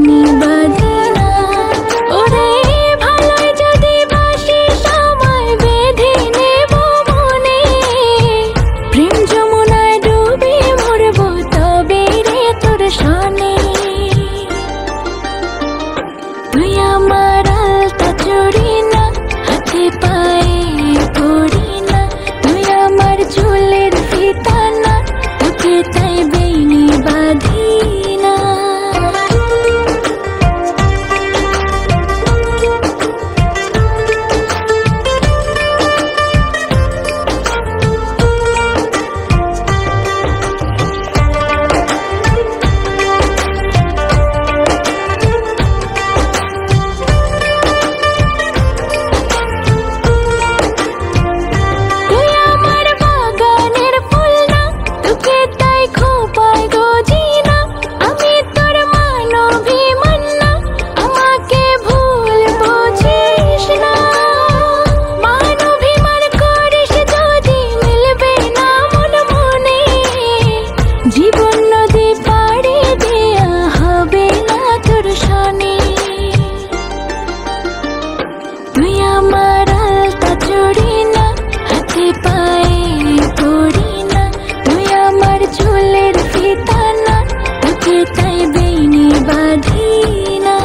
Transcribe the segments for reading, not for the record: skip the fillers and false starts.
বেইনি বাঁধি না। ওরে ভালোই যদি বাসি সময় বেঁধে নেব মনে, প্রেম যমুনায় ডুবে মরব তবে রে তোর সনে। তুই আমার আলতা চুড়ি না, হাতে পায়ে পড়ি না, তুই আমার চুলের ফিতা না, তোকে তাই বেইনি বাঁধি না। জীবন নদী পাড়ে দেয়া হবে না তোর সনে। তুই আমার আলতা চুড়ি না, হাতে পায়ে পড়ি না, তুই আমার চুলের ফিতা না, তোকে তাই বেইনি বাঁধি না।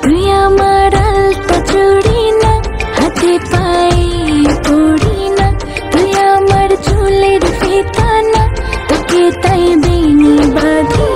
তুই আমার আলতা চুড়ি না, হাতে পায়ে পড়ি না, তুই আমার চুলের ফিতা না, তোকে তাই বেইনি বাঁধি